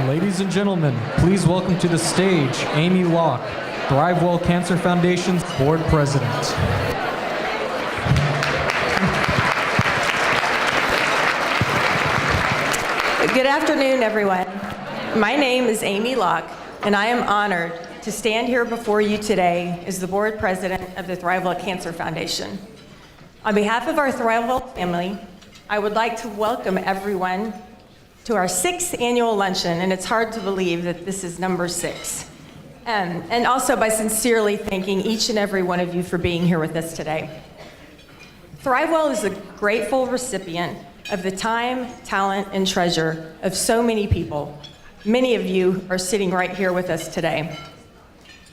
Ladies and gentlemen, please welcome to the stage Amy Locke, ThriveWell Cancer Foundation's Board President. Good afternoon, everyone. My name is Amy Locke, and I am honored to stand here before you today as the Board President of the ThriveWell Cancer Foundation. On behalf of our ThriveWell family, I would like to welcome everyone to our 6th annual luncheon, and it's hard to believe that this is number 6. And also by sincerely thanking each and every one of you for being here with us today. ThriveWell is a grateful recipient of the time, talent, and treasure of so many people. Many of you are sitting right here with us today.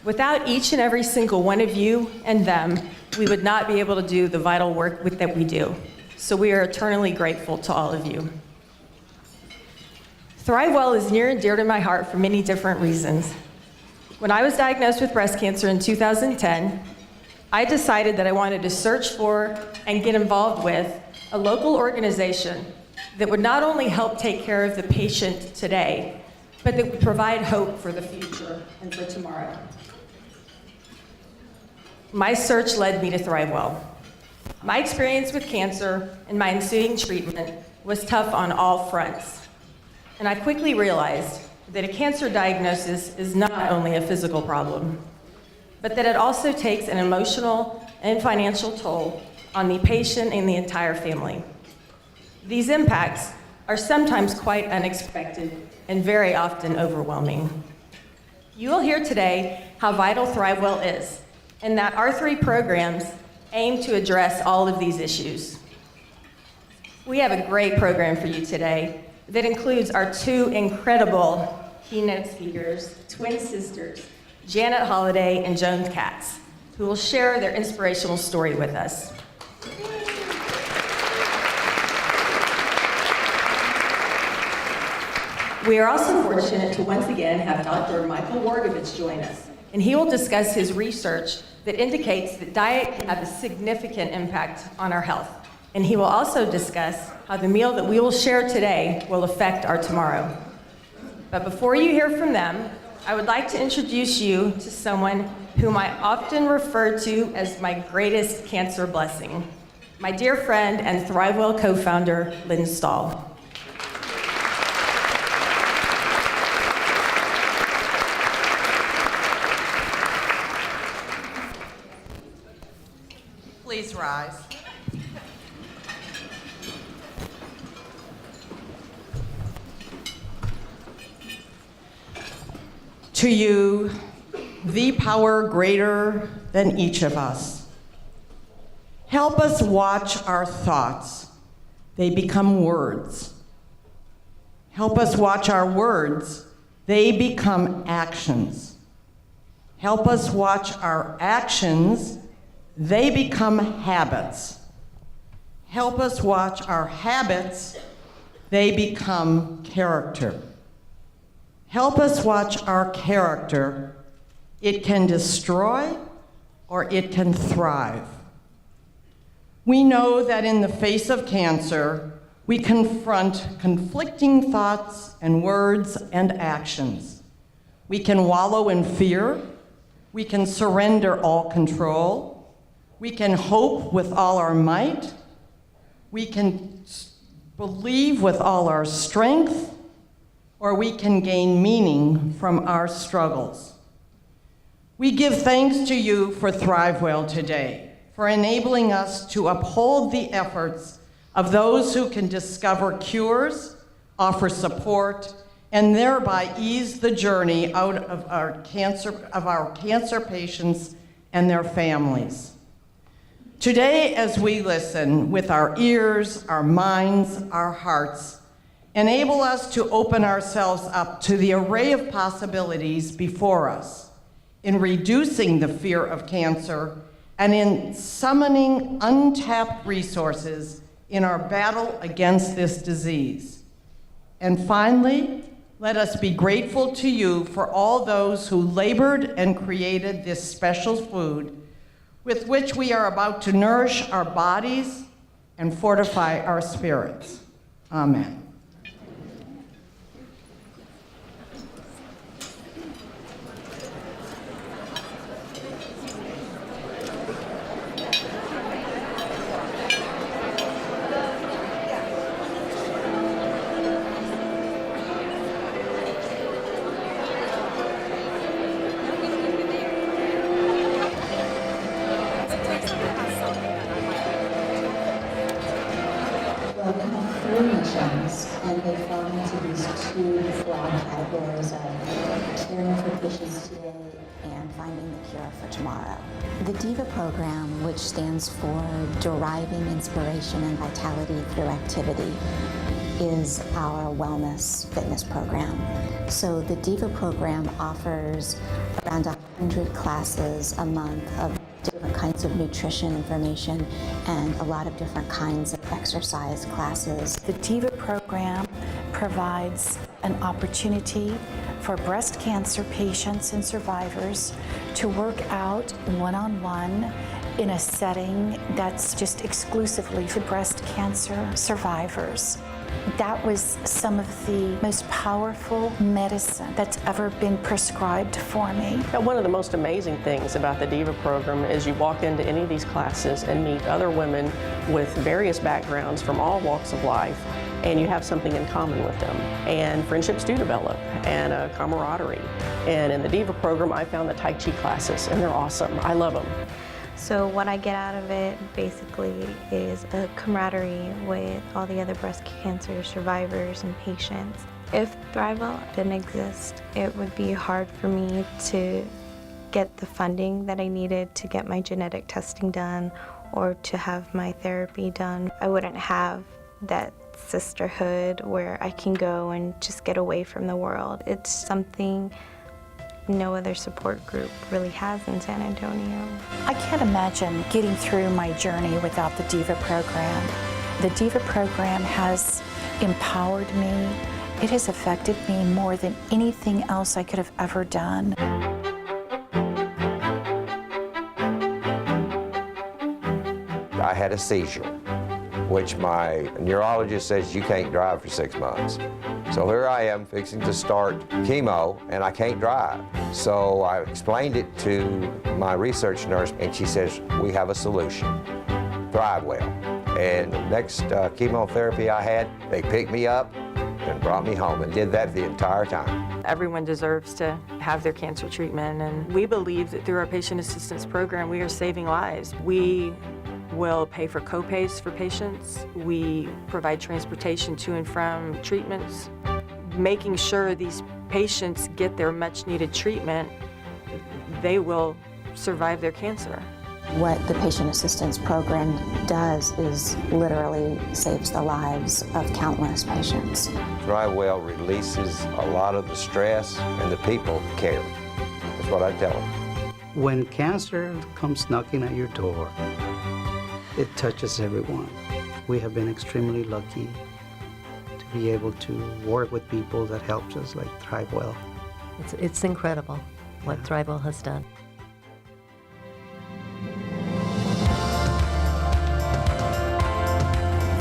Without each and every single one of you and them, we would not be able to do the vital work that we do. So we are eternally grateful to all of you. ThriveWell is near and dear to my heart for many different reasons. When I was diagnosed with breast cancer in 2010, I decided that I wanted to search for and get involved with a local organization that would not only help take care of the patient today, but that would provide hope for the future and for tomorrow. My search led me to ThriveWell. My experience with cancer and my ensuing treatment was tough on all fronts. And I quickly realized that a cancer diagnosis is not only a physical problem, but that it also takes an emotional and financial toll on the patient and the entire family. These impacts are sometimes quite unexpected and very often overwhelming. You will hear today how vital ThriveWell is, and that our 3 programs aim to address all of these issues. We have a great program for you today that includes our 2 incredible keynote speakers, twin sisters, Janet Holliday and Joan Katz, who will share their inspirational story with us. We are also fortunate to once again have Dr. Michael Wargovich join us, and he will discuss his research that indicates that diet can have a significant impact on our health. And he will also discuss how the meal that we will share today will affect our tomorrow. But before you hear from them, I would like to introduce you to someone whom I often refer to as my greatest cancer blessing, my dear friend and ThriveWell co-founder, Lynn Stahl. Please rise. To you, the power greater than each of us. Help us watch our thoughts. They become words. Help us watch our words. They become actions. Help us watch our actions. They become habits. Help us watch our habits. They become character. Help us watch our character. It can destroy or it can thrive. We know that in the face of cancer, we confront conflicting thoughts and words and actions. We can wallow in fear. We can surrender all control. We can hope with all our might. We can believe with all our strength, or we can gain meaning from our struggles. We give thanks to you for ThriveWell today, for enabling us to uphold the efforts of those who can discover cures, offer support, and thereby ease the journey out of our cancer patients and their families. Today, as we listen with our ears, our minds, our hearts, enable us to open ourselves up to the array of possibilities before us, in reducing the fear of cancer and in summoning untapped resources in our battle against this disease. And finally, let us be grateful to you for all those who labored and created this special food with which we are about to nourish our bodies and fortify our spirits. Amen. Well, we have 3 missions, and they fall into these 2 broad categories of caring for patients today and finding the cure for tomorrow. The DIVA program, which stands for Deriving Inspiration and Vitality Through Activity, is our wellness fitness program. So the DIVA program offers around 100 classes a month of different kinds of nutrition information and a lot of different kinds of exercise classes. The DIVA program provides an opportunity for breast cancer patients and survivors to work out one-on-one in a setting that's just exclusively for breast cancer survivors. That was some of the most powerful medicine that's ever been prescribed for me. One of the most amazing things about the DIVA program is you walk into any of these classes and meet other women with various backgrounds from all walks of life, and you have something in common with them. And friendships do develop, and a camaraderie. And in the DIVA program, I found the Tai Chi classes, and they're awesome. I love them. So what I get out of it basically is a camaraderie with all the other breast cancer survivors and patients. If ThriveWell didn't exist, it would be hard for me to get the funding that I needed to get my genetic testing done or to have my therapy done. I wouldn't have that sisterhood where I can go and just get away from the world. It's something no other support group really has in San Antonio. I can't imagine getting through my journey without the DIVA program. The DIVA program has empowered me. It has affected me more than anything else I could have ever done. I had a seizure, which my neurologist says you can't drive for 6 months. So here I am fixing to start chemo and I can't drive. So I explained it to my research nurse and she says, we have a solution, ThriveWell. And the next chemotherapy I had, they picked me up and brought me home and did that the entire time. Everyone deserves to have their cancer treatment, and we believe that through our patient assistance program, we are saving lives. We will pay for co-pays for patients. We provide transportation to and from treatments, making sure these patients get their much-needed treatment. They will survive their cancer. What the patient assistance program does is literally saves the lives of countless patients. ThriveWell releases a lot of the stress and the people care. That's what I tell them. When cancer comes knocking at your door, it touches everyone. We have been extremely lucky to be able to work with people that helps us, like ThriveWell. It's incredible what ThriveWell has done.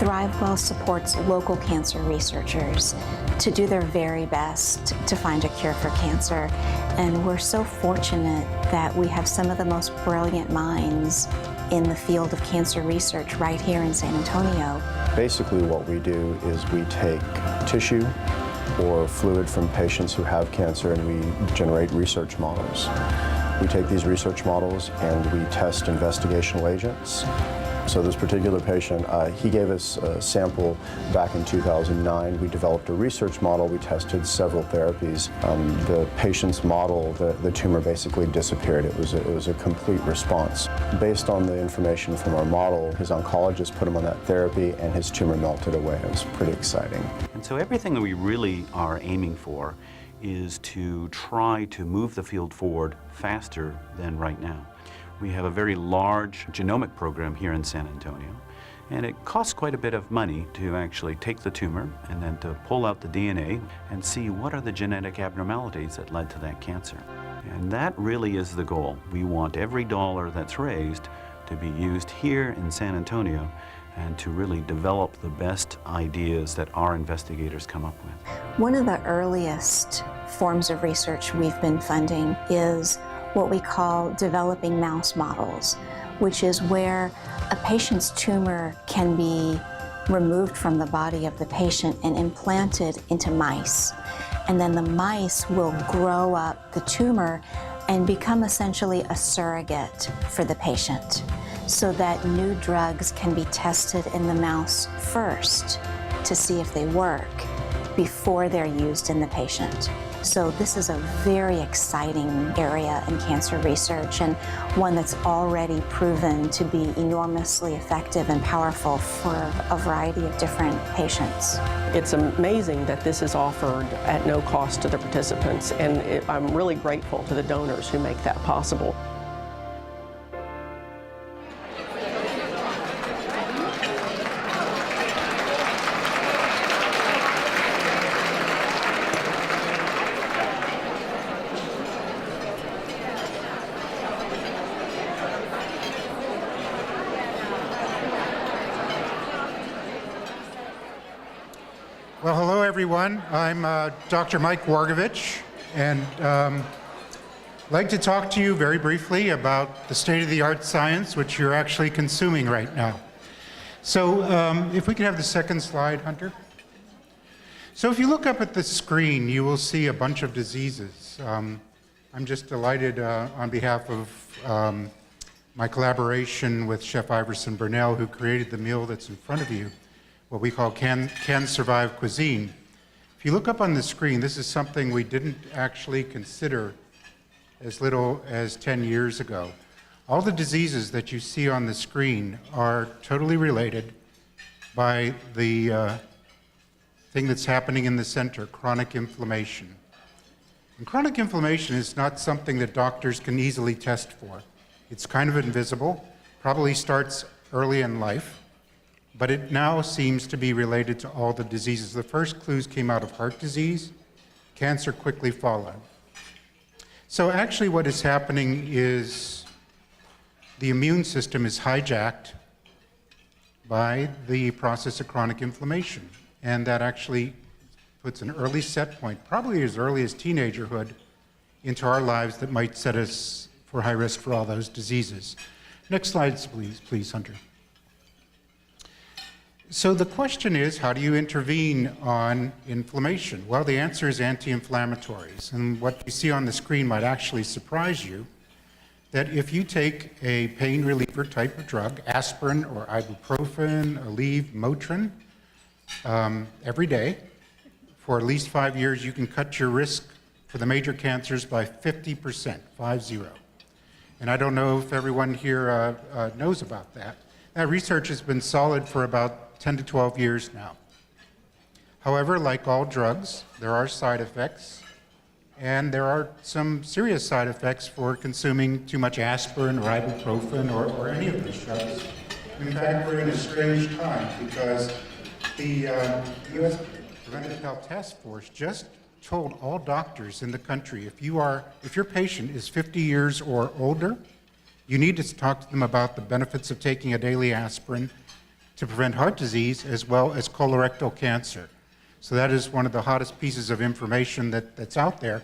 ThriveWell supports local cancer researchers to do their very best to find a cure for cancer. And we're so fortunate that we have some of the most brilliant minds in the field of cancer research right here in San Antonio. Basically what we do is we take tissue or fluid from patients who have cancer and we generate research models. We take these research models and we test investigational agents. So this particular patient, he gave us a sample back in 2009. We developed a research model. We tested several therapies. The patient's model, the tumor basically disappeared. It was a complete response. Based on the information from our model, his oncologist put him on that therapy and his tumor melted away. It was pretty exciting. And so everything that we really are aiming for is to try to move the field forward faster than right now. We have a very large genomic program here in San Antonio, and it costs quite a bit of money to actually take the tumor and then to pull out the DNA and see what are the genetic abnormalities that led to that cancer. And that really is the goal. We want every dollar that's raised to be used here in San Antonio and to really develop the best ideas that our investigators come up with. One of the earliest forms of research we've been funding is what we call developing mouse models, which is where a patient's tumor can be removed from the body of the patient and implanted into mice. And then the mice will grow up the tumor and become essentially a surrogate for the patient. so that new drugs can be tested in the mouse first to see if they work before they're used in the patient. So this is a very exciting area in cancer research, and one that's already proven to be enormously effective and powerful for a variety of different patients. It's amazing that this is offered at no cost to the participants, and I'm really grateful to the donors who make that possible. Well, hello everyone. I'm Dr. Mike Wargovich, and I'd like to talk to you very briefly about the state-of-the-art science which you're actually consuming right now. So if we could have the second slide, Hunter. So if you look up at the screen, you will see a bunch of diseases. I'm just delighted on behalf of my collaboration with Chef Iverson Burnell, who created the meal that's in front of you, what we call Can Survive Cuisine. If you look up on the screen, this is something we didn't actually consider as little as 10 years ago. All the diseases that you see on the screen are totally related by the thing that's happening in the center, chronic inflammation. And chronic inflammation is not something that doctors can easily test for. It's kind of invisible, probably starts early in life, but it now seems to be related to all the diseases. The first clues came out of heart disease, cancer quickly followed. So actually what is happening is the immune system is hijacked by the process of chronic inflammation. And that actually puts an early set point, probably as early as teenagerhood, into our lives that might set us for high risk for all those diseases. Next slide, please, Hunter. So the question is, how do you intervene on inflammation? Well, the answer is anti-inflammatories. And what you see on the screen might actually surprise you, that if you take a pain reliever type of drug, aspirin or ibuprofen, Aleve, Motrin, every day, for at least 5 years, you can cut your risk for the major cancers by 50%, 50. And I don't know if everyone here knows about that. That research has been solid for about 10 to 12 years now. However, like all drugs, there are side effects, and there are some serious side effects for consuming too much aspirin or ibuprofen or any of these drugs. In fact, we're in a strange time because the U.S. Preventive Health Task Force just told all doctors in the country, if your patient is 50 years or older, you need to talk to them about the benefits of taking a daily aspirin to prevent heart disease as well as colorectal cancer. So that is one of the hottest pieces of information that's out there.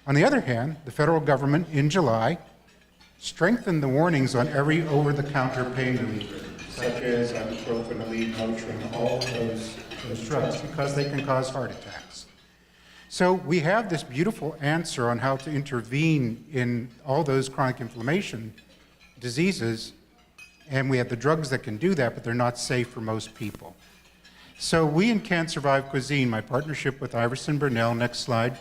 On the other hand, the federal government in July strengthened the warnings on every over-the-counter pain reliever, such as ibuprofen, Aleve, Motrin, all of those drugs, because they can cause heart attacks. So we have this beautiful answer on how to intervene in all those chronic inflammation diseases, and we have the drugs that can do that, but they're not safe for most people. So we in Can Survive Cuisine, my partnership with Iverson Burnell, next slide,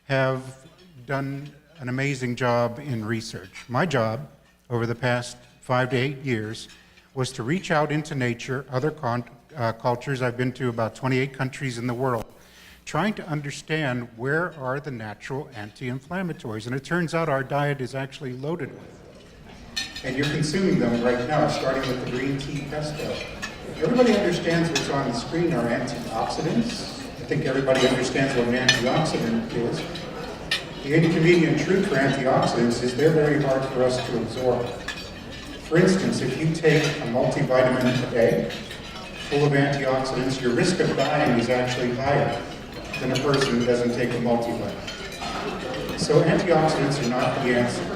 have done an amazing job in research. My job over the past 5 to 8 years was to reach out into nature, other cultures. I've been to about 28 countries in the world, trying to understand where are the natural anti-inflammatories. And it turns out our diet is actually loaded with them. And you're consuming them right now, starting with the green tea pesto. Everybody understands what's on the screen are antioxidants. I think everybody understands what an antioxidant is. The inconvenient truth for antioxidants is they're very hard for us to absorb. For instance, if you take a multivitamin a day full of antioxidants, your risk of dying is actually higher than a person who doesn't take a multivitamin. So antioxidants are not the answer.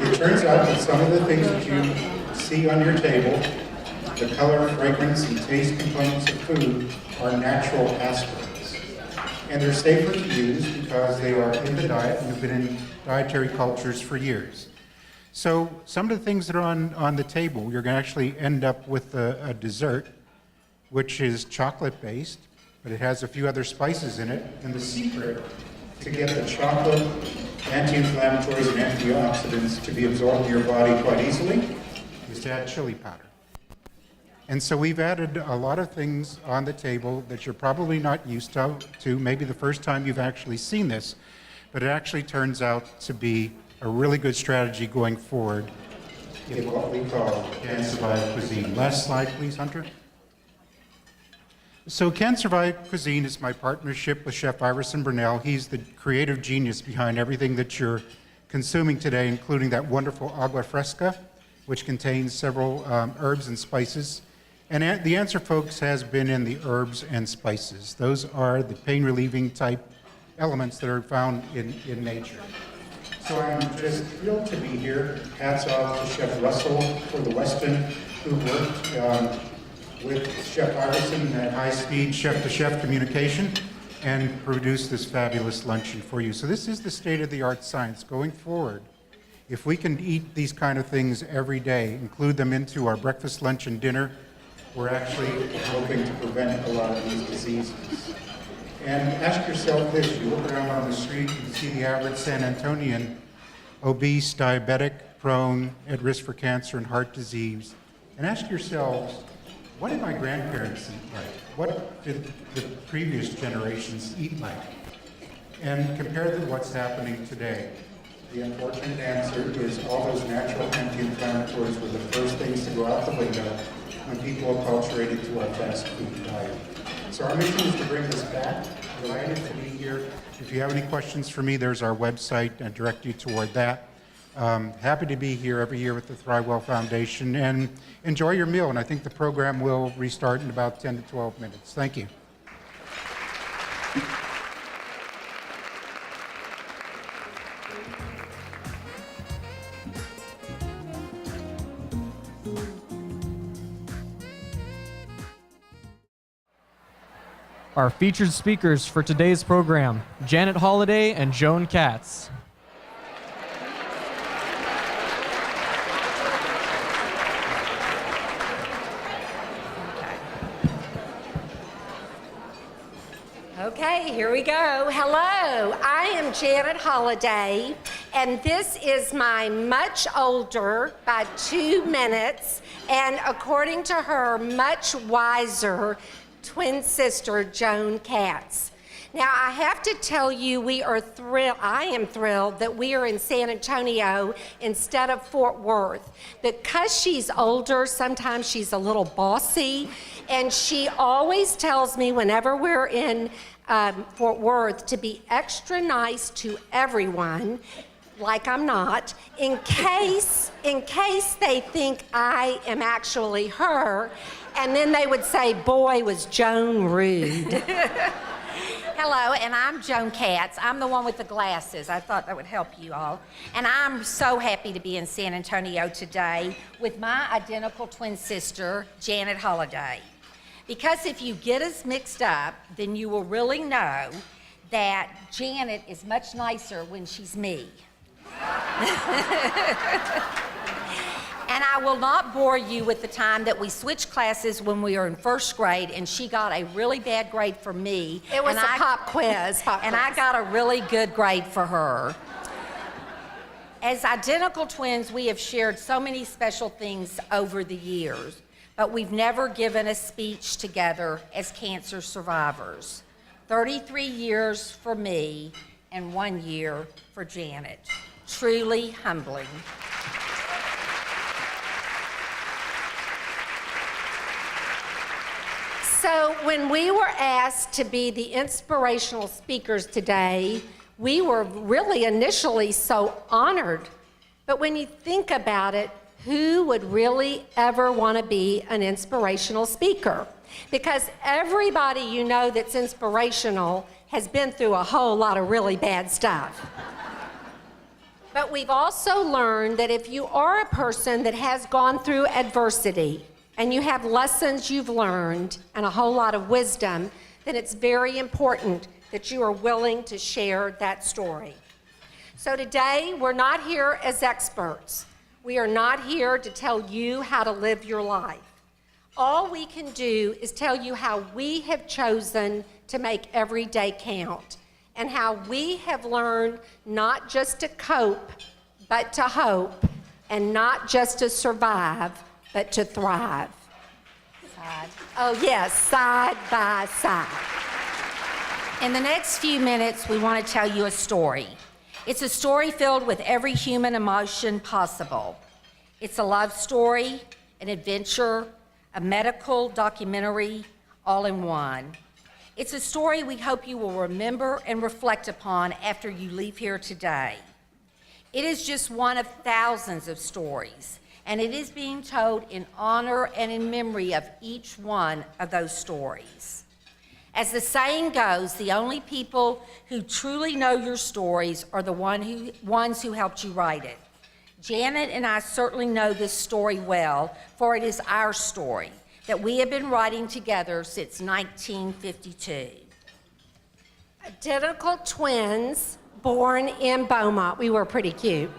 It turns out that some of the things that you see on your table, the color, fragrance, and taste components of food, are natural aspirins. And they're safer to use because they are in the diet and have been in dietary cultures for years. So some of the things that are on the table, you're going to actually end up with a dessert, which is chocolate-based, but it has a few other spices in it. And the secret to get the chocolate, anti-inflammatories, and antioxidants to be absorbed in your body quite easily is to add chili powder. And so we've added a lot of things on the table that you're probably not used to, maybe the first time you've actually seen this, but it actually turns out to be a really good strategy going forward in what we call Can Survive Cuisine. Last slide, please, Hunter. So Can Survive Cuisine is my partnership with Chef Iverson Burnell. He's the creative genius behind everything that you're consuming today, including that wonderful agua fresca, which contains several herbs and spices. And the answer, folks, has been in the herbs and spices. Those are the pain-relieving type elements that are found in nature. So I'm just thrilled to be here. Hats off to Chef Russell for the Weston, who worked with Chef Iverson at high-speed chef-to-chef communication and produced this fabulous luncheon for you. So this is the state-of-the-art science going forward. If we can eat these kind of things every day, include them into our breakfast, lunch, and dinner, we're actually hoping to prevent a lot of these diseases. And ask yourself this, you look around on the street, you can see the average San Antonian, obese, diabetic, prone, at risk for cancer and heart disease. And ask yourselves, what did my grandparents eat like? What did the previous generations eat like? And compare to what's happening today. The unfortunate answer is all those natural anti-inflammatories were the first things to go out the window when people acculturated to our fast food diet. So our mission is to bring this back. Delighted to be here. If you have any questions for me, there's our website and direct you toward that. Happy to be here every year with the ThriveWell Foundation, and enjoy your meal. And I think the program will restart in about 10 to 12 minutes. Thank you. Our featured speakers for today's program, Janet Holliday and Joan Katz. Okay, here we go. Hello, I am Janet Holliday, and this is my much older by 2 minutes, and according to her, much wiser twin sister, Joan Katz. Now, I have to tell you, I am thrilled that we are in San Antonio instead of Fort Worth. Because she's older, sometimes she's a little bossy, and she always tells me whenever we're in Fort Worth to be extra nice to everyone, like I'm not, in case they think I am actually her, and then they would say, boy, was Joan rude. Hello, and I'm Joan Katz. I'm the one with the glasses. I thought that would help you all. And I'm so happy to be in San Antonio today with my identical twin sister, Janet Holliday. Because if you get us mixed up, then you will really know that Janet is much nicer when she's me. And I will not bore you with the time that we switched classes when we were in first grade, and she got a really bad grade for me. It was a pop quiz. And I got a really good grade for her. As identical twins, we have shared so many special things over the years, but we've never given a speech together as cancer survivors. 33 years for me and 1 year for Janet. Truly humbling. So when we were asked to be the inspirational speakers today, we were really initially so honored. But when you think about it, who would really ever want to be an inspirational speaker? Because everybody you know that's inspirational has been through a whole lot of really bad stuff. But we've also learned that if you are a person that has gone through adversity, and you have lessons you've learned and a whole lot of wisdom, then it's very important that you are willing to share that story. So today, we're not here as experts. We are not here to tell you how to live your life. All we can do is tell you how we have chosen to make every day count, and how we have learned not just to cope, but to hope, and not just to survive, but to thrive. Side. Oh yes, side by side. In the next few minutes, we want to tell you a story. It's a story filled with every human emotion possible. It's a love story, an adventure, a medical documentary, all in one. It's a story we hope you will remember and reflect upon after you leave here today. It is just one of thousands of stories, and it is being told in honor and in memory of each one of those stories. As the saying goes, the only people who truly know your stories are the ones who helped you write it. Janet and I certainly know this story well, for it is our story that we have been writing together since 1952. Identical twins born in Beaumont. We were pretty cute.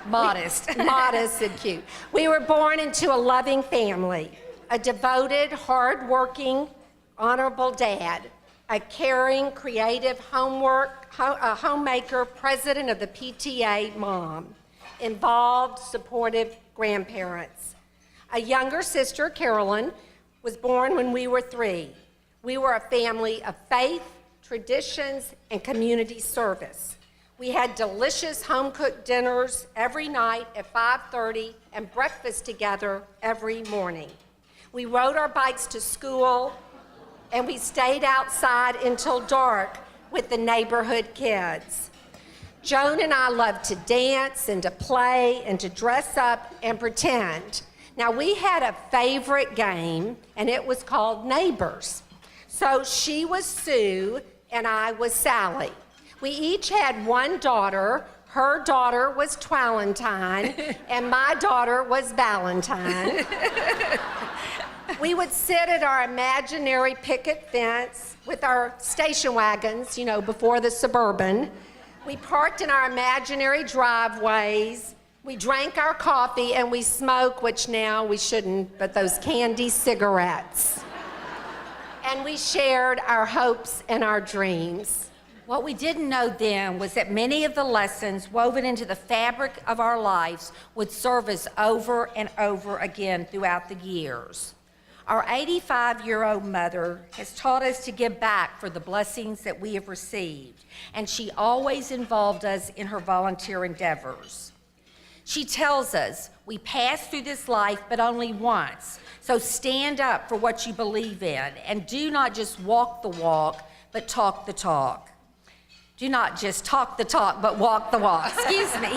Modest. Modest and cute. We were born into a loving family, a devoted, hardworking, honorable dad, a caring, creative homemaker, president of the PTA mom, involved, supportive grandparents. A younger sister, Carolyn, was born when we were 3. We were a family of faith, traditions, and community service. We had delicious home-cooked dinners every night at 5:30 and breakfast together every morning. We rode our bikes to school, and we stayed outside until dark with the neighborhood kids. Joan and I loved to dance and to play and to dress up and pretend. Now, we had a favorite game, and it was called Neighbors. So she was Sue, and I was Sally. We each had one daughter. Her daughter was Twalentine, and my daughter was Valentine. We would sit at our imaginary picket fence with our station wagons, before the Suburban. We parked in our imaginary driveways. We drank our coffee, and we smoked, which now we shouldn't, but those candy cigarettes. And we shared our hopes and our dreams. What we didn't know then was that many of the lessons woven into the fabric of our lives would serve us over and over again throughout the years. Our 85-year-old mother has taught us to give back for the blessings that we have received, and she always involved us in her volunteer endeavors. She tells us, we pass through this life but only once, so stand up for what you believe in, and do not just walk the walk, but talk the talk. Do not just talk the talk, but walk the walk. Excuse me.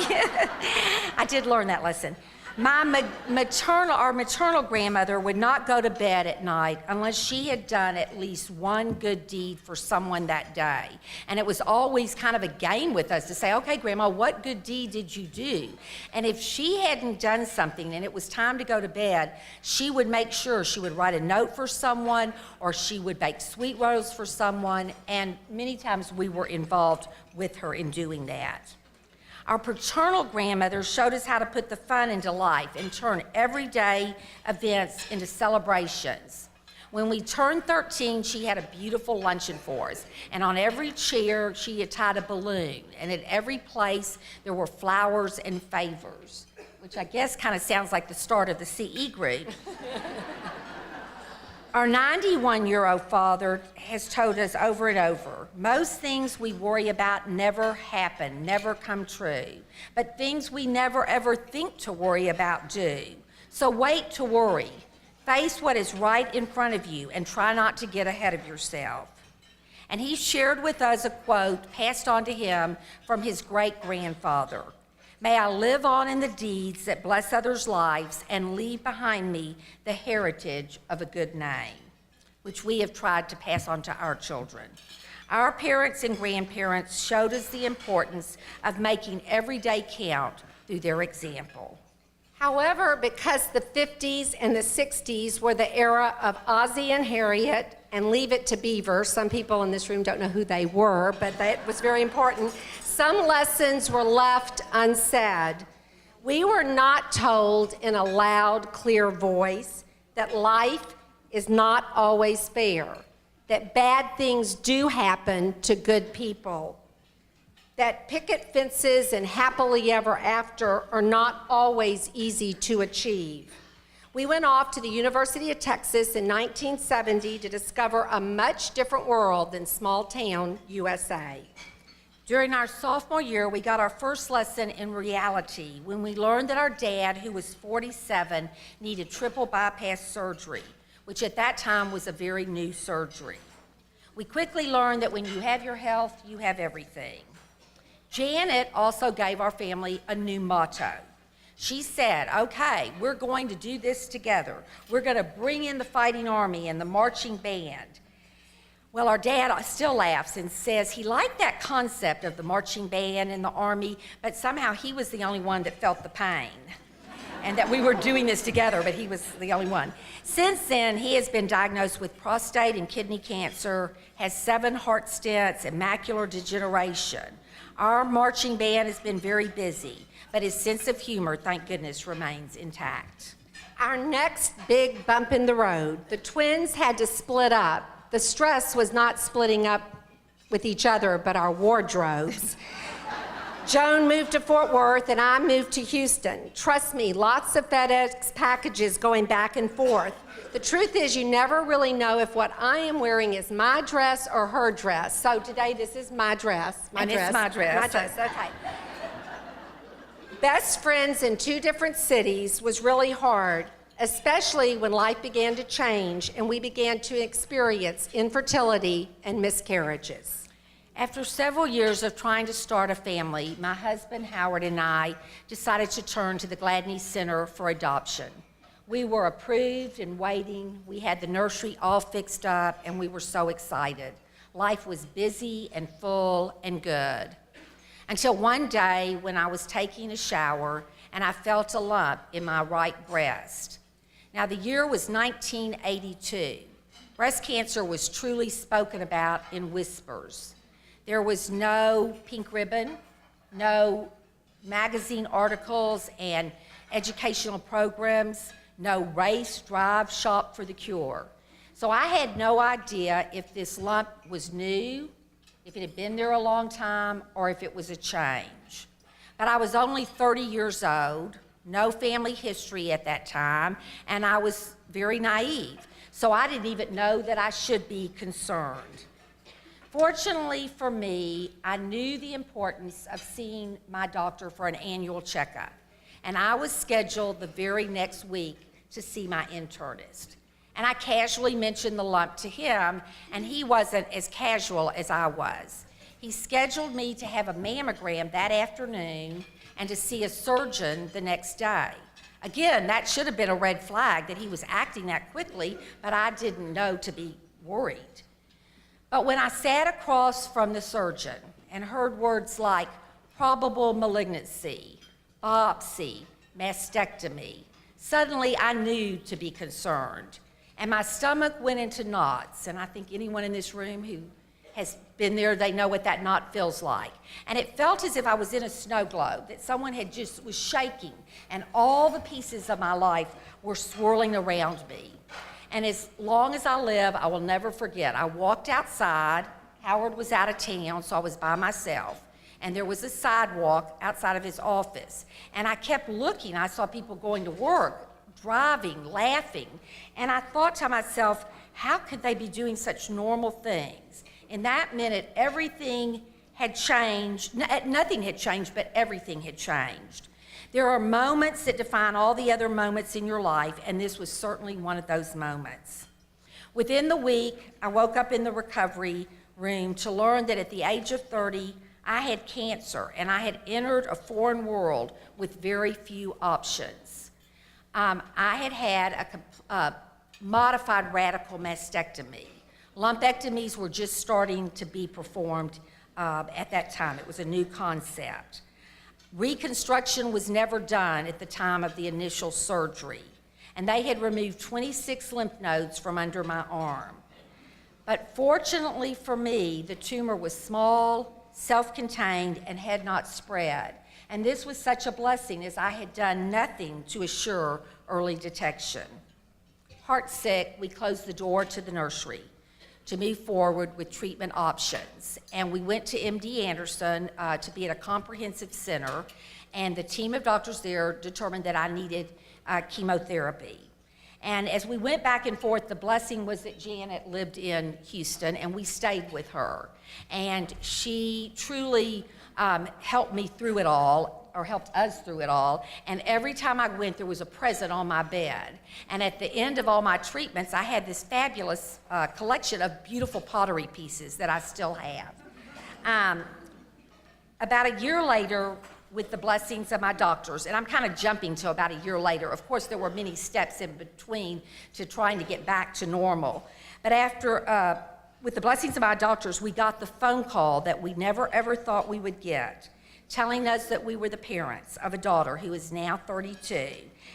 I did learn that lesson. Our maternal grandmother would not go to bed at night unless she had done at least one good deed for someone that day. And it was always kind of a game with us to say, okay, Grandma, what good deed did you do? And if she hadn't done something and it was time to go to bed, she would make sure she would write a note for someone, or she would bake sweet rolls for someone, and many times we were involved with her in doing that. Our paternal grandmother showed us how to put the fun into life and turn everyday events into celebrations. When we turned 13, she had a beautiful luncheon for us, and on every chair she had tied a balloon, and at every place there were flowers and favors, which I guess kind of sounds like the start of the CE group. Our 91-year-old father has told us over and over, most things we worry about never happen, never come true, but things we never ever think to worry about do. So wait to worry. Face what is right in front of you and try not to get ahead of yourself. And he shared with us a quote passed on to him from his great-grandfather. May I live on in the deeds that bless others' lives and leave behind me the heritage of a good name, which we have tried to pass on to our children. Our parents and grandparents showed us the importance of making every day count through their example. However, because the 50s and the 60s were the era of Ozzie and Harriet and Leave It to Beaver, some people in this room don't know who they were, but that was very important. Some lessons were left unsaid. We were not told in a loud, clear voice that life is not always fair, that bad things do happen to good people, that picket fences and happily ever after are not always easy to achieve. We went off to the University of Texas in 1970 to discover a much different world than small town USA. During our sophomore year, we got our first lesson in reality when we learned that our dad, who was 47, needed triple bypass surgery, which at that time was a very new surgery. We quickly learned that when you have your health, you have everything. Janet also gave our family a new motto. She said, okay, we're going to do this together. We're going to bring in the fighting army and the marching band. Well, our dad still laughs and says he liked that concept of the marching band and the army, but somehow he was the only one that felt the pain. And that we were doing this together, but he was the only one. Since then, he has been diagnosed with prostate and kidney cancer, has 7 heart stents, and macular degeneration. Our marching band has been very busy, but his sense of humor, thank goodness, remains intact. Our next big bump in the road, the twins had to split up. The stress was not splitting up with each other, but our wardrobes. Joan moved to Fort Worth and I moved to Houston. Trust me, lots of FedEx packages going back and forth. The truth is you never really know if what I am wearing is my dress or her dress. So today this is my dress. It's my dress. My dress, okay. Best friends in 2 different cities was really hard, especially when life began to change and we began to experience infertility and miscarriages. After several years of trying to start a family, my husband Howard and I decided to turn to the Gladney Center for Adoption. We were approved and waiting. We had the nursery all fixed up and we were so excited. Life was busy and full and good. Until one day when I was taking a shower and I felt a lump in my right breast. Now the year was 1982. Breast cancer was truly spoken about in whispers. There was no pink ribbon, no magazine articles and educational programs, no race, drive, shop for the cure. So I had no idea if this lump was new, if it had been there a long time, or if it was a change. But I was only 30 years old, no family history at that time, and I was very naive. So I didn't even know that I should be concerned. Fortunately for me, I knew the importance of seeing my doctor for an annual checkup, and I was scheduled the very next week to see my internist. And I casually mentioned the lump to him, and he wasn't as casual as I was. He scheduled me to have a mammogram that afternoon and to see a surgeon the next day. Again, that should have been a red flag that he was acting that quickly, but I didn't know to be worried. But when I sat across from the surgeon and heard words like probable malignancy, biopsy, mastectomy, suddenly I knew to be concerned. And my stomach went into knots, and I think anyone in this room who has been there, they know what that knot feels like. And it felt as if I was in a snow globe, that someone was shaking, and all the pieces of my life were swirling around me. And as long as I live, I will never forget. I walked outside. Howard was out of town, so I was by myself. And there was a sidewalk outside of his office. And I kept looking. I saw people going to work, driving, laughing. And I thought to myself, how could they be doing such normal things? In that minute, everything had changed. Nothing had changed, but everything had changed. There are moments that define all the other moments in your life, and this was certainly one of those moments. Within the week, I woke up in the recovery room to learn that at the age of 30, I had cancer, and I had entered a foreign world with very few options. I had had a modified radical mastectomy. Lumpectomies were just starting to be performed at that time. It was a new concept. Reconstruction was never done at the time of the initial surgery, and they had removed 26 lymph nodes from under my arm. But fortunately for me, the tumor was small, self-contained, and had not spread. And this was such a blessing as I had done nothing to assure early detection. Heartsick, we closed the door to the nursery to move forward with treatment options. And we went to MD Anderson to be at a comprehensive center, and the team of doctors there determined that I needed chemotherapy. And as we went back and forth, the blessing was that Janet lived in Houston, and we stayed with her. And she truly helped me through it all, or helped us through it all. And every time I went, there was a present on my bed. And at the end of all my treatments, I had this fabulous collection of beautiful pottery pieces that I still have. About a year later, with the blessings of my doctors, and I'm kind of jumping to about a year later. Of course, there were many steps in between to trying to get back to normal. But after, with the blessings of my doctors, we got the phone call that we never ever thought we would get, telling us that we were the parents of a daughter who is now 32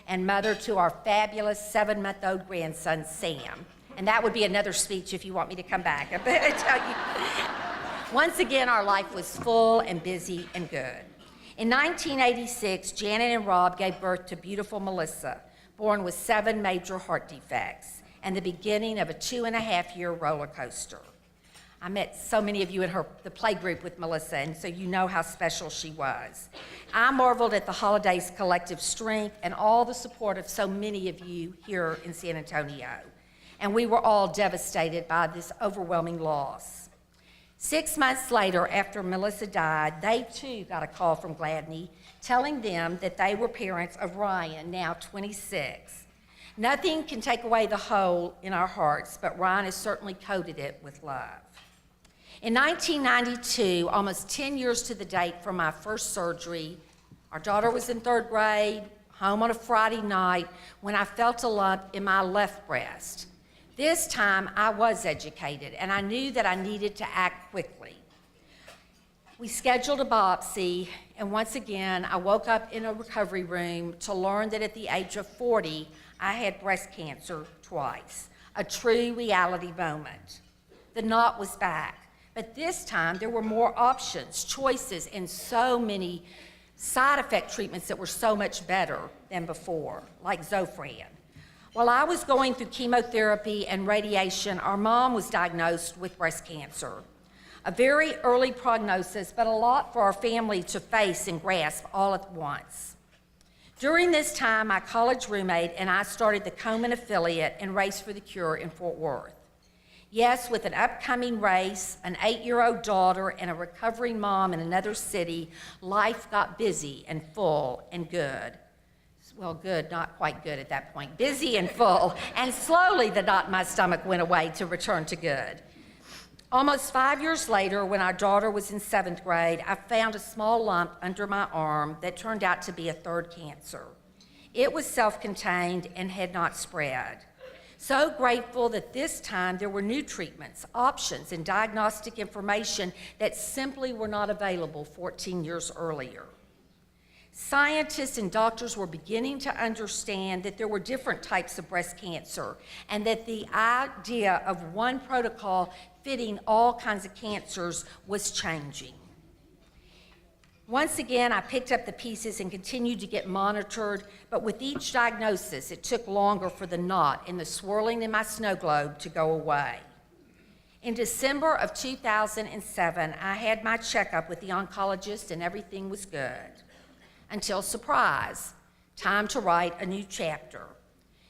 and mother to our fabulous 7-month-old grandson, Sam. And that would be another speech if you want me to come back. I tell you. Once again, our life was full and busy and good. In 1986, Janet and Rob gave birth to beautiful Melissa, born with 7 major heart defects, and the beginning of a 2.5-year roller coaster. I met so many of you in the play group with Melissa, and so you know how special she was. I marveled at the Holidays' collective strength and all the support of so many of you here in San Antonio. And we were all devastated by this overwhelming loss. 6 months later, after Melissa died, they too got a call from Gladney telling them that they were parents of Ryan, now 26. Nothing can take away the hole in our hearts, but Ryan has certainly coated it with love. In 1992, almost 10 years to the date from my first surgery, our daughter was in 3rd grade, home on a Friday night, when I felt a lump in my left breast. This time, I was educated, and I knew that I needed to act quickly. We scheduled a biopsy, and once again, I woke up in a recovery room to learn that at the age of 40, I had breast cancer twice, a true reality moment. The knot was back, but this time there were more options, choices, and so many side effect treatments that were so much better than before, like Zofran. While I was going through chemotherapy and radiation, our mom was diagnosed with breast cancer. A very early prognosis, but a lot for our family to face and grasp all at once. During this time, my college roommate and I started the Komen affiliate and Race for the Cure in Fort Worth. Yes, with an upcoming race, an 8-year-old daughter, and a recovering mom in another city, life got busy and full and good. Well, good, not quite good at that point. Busy and full, and slowly the knot in my stomach went away to return to good. Almost 5 years later, when our daughter was in 7th grade, I found a small lump under my arm that turned out to be a 3rd cancer. It was self-contained and had not spread. So grateful that this time there were new treatments, options, and diagnostic information that simply were not available 14 years earlier. Scientists and doctors were beginning to understand that there were different types of breast cancer and that the idea of one protocol fitting all kinds of cancers was changing. Once again, I picked up the pieces and continued to get monitored, but with each diagnosis, it took longer for the knot and the swirling in my snow globe to go away. In December of 2007, I had my checkup with the oncologist and everything was good. Until surprise, time to write a new chapter.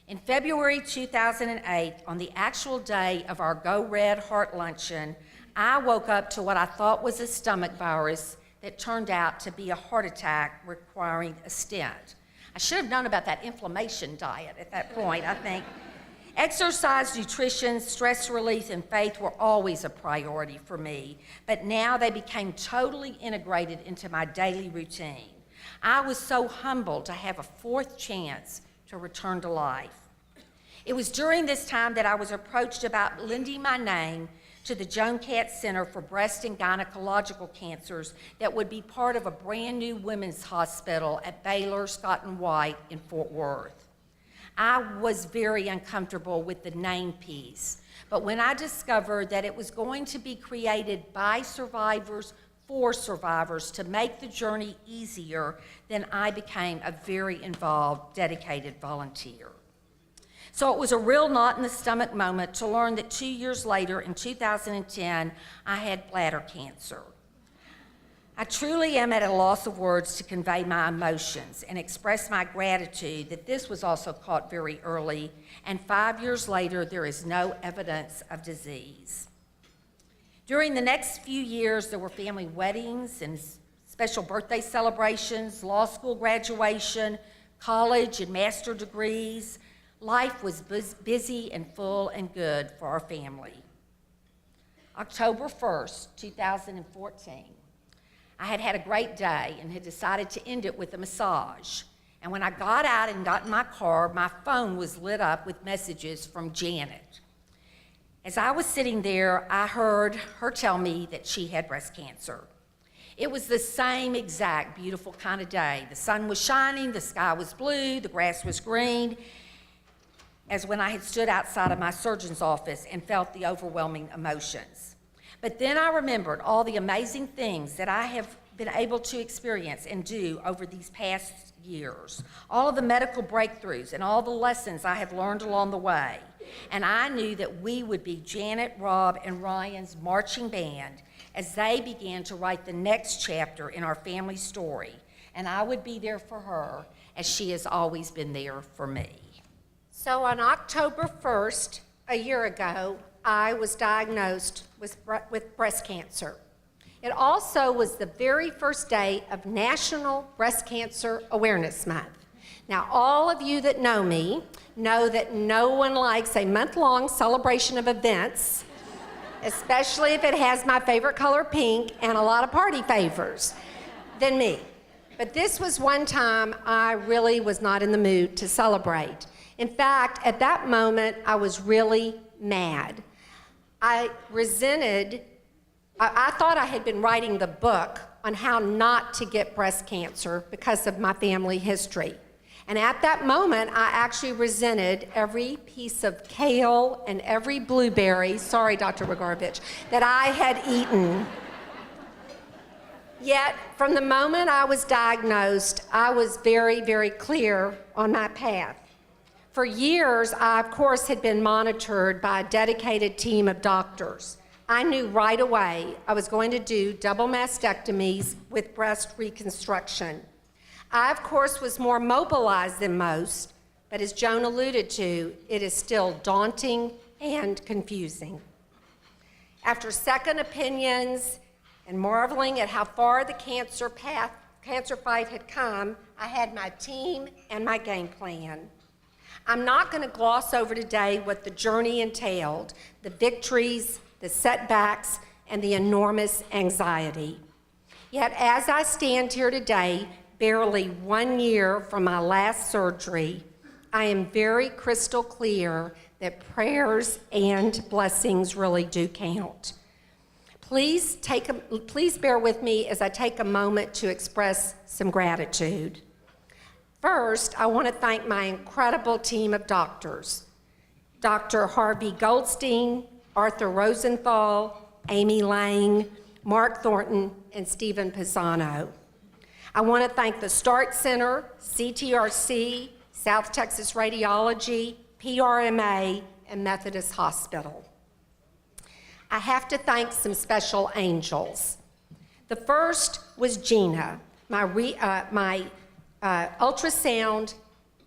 In February 2008, on the actual day of our Go Red Heart Luncheon, I woke up to what I thought was a stomach virus that turned out to be a heart attack requiring a stent. I should have known about that inflammation diet at that point, I think. Exercise, nutrition, stress relief, and faith were always a priority for me, but now they became totally integrated into my daily routine. I was so humbled to have a 4th chance to return to life. It was during this time that I was approached about lending my name to the Joan Katz Center for Breast and Gynecological Cancers that would be part of a brand new women's hospital at Baylor Scott & White in Fort Worth. I was very uncomfortable with the name piece, but when I discovered that it was going to be created by survivors for survivors to make the journey easier, then I became a very involved, dedicated volunteer. So it was a real knot-in-the-stomach moment to learn that 2 years later, in 2010, I had bladder cancer. I truly am at a loss of words to convey my emotions and express my gratitude that this was also caught very early, and 5 years later, there is no evidence of disease. During the next few years, there were family weddings and special birthday celebrations, law school graduation, college and master degrees. Life was busy and full and good for our family. October 1st, 2014, I had had a great day and had decided to end it with a massage. And when I got out and got in my car, my phone was lit up with messages from Janet. As I was sitting there, I heard her tell me that she had breast cancer. It was the same exact beautiful kind of day. The sun was shining, the sky was blue, the grass was green, as when I had stood outside of my surgeon's office and felt the overwhelming emotions. But then I remembered all the amazing things that I have been able to experience and do over these past years, all of the medical breakthroughs and all the lessons I have learned along the way. And I knew that we would be Janet, Rob, and Ryan's marching band as they began to write the next chapter in our family story. And I would be there for her as she has always been there for me. So on October 1st, a year ago, I was diagnosed with breast cancer. It also was the very first day of National Breast Cancer Awareness Month. Now, all of you that know me know that no one likes a month-long celebration of events, especially if it has my favorite color pink and a lot of party favors, than me. But this was one time I really was not in the mood to celebrate. In fact, at that moment, I was really mad. I thought I had been writing the book on how not to get breast cancer because of my family history. And at that moment, I actually resented every piece of kale and every blueberry, sorry, Dr. Rogarovich, that I had eaten. Yet, from the moment I was diagnosed, I was very, very clear on my path. For years, I, of course, had been monitored by a dedicated team of doctors. I knew right away I was going to do double mastectomies with breast reconstruction. I, of course, was more mobilized than most, but as Joan alluded to, it is still daunting and confusing. After second opinions and marveling at how far the cancer fight had come, I had my team and my game plan. I'm not going to gloss over today what the journey entailed, the victories, the setbacks, and the enormous anxiety. Yet as I stand here today, barely 1 year from my last surgery, I am very crystal clear that prayers and blessings really do count. Please bear with me as I take a moment to express some gratitude. First, I want to thank my incredible team of doctors, Dr. Harvey Goldstein, Arthur Rosenthal, Amy Lang, Mark Thornton, and Stephen Pisano. I want to thank the START Center, CTRC, South Texas Radiology, PRMA, and Methodist Hospital. I have to thank some special angels. The first was Gina, my ultrasound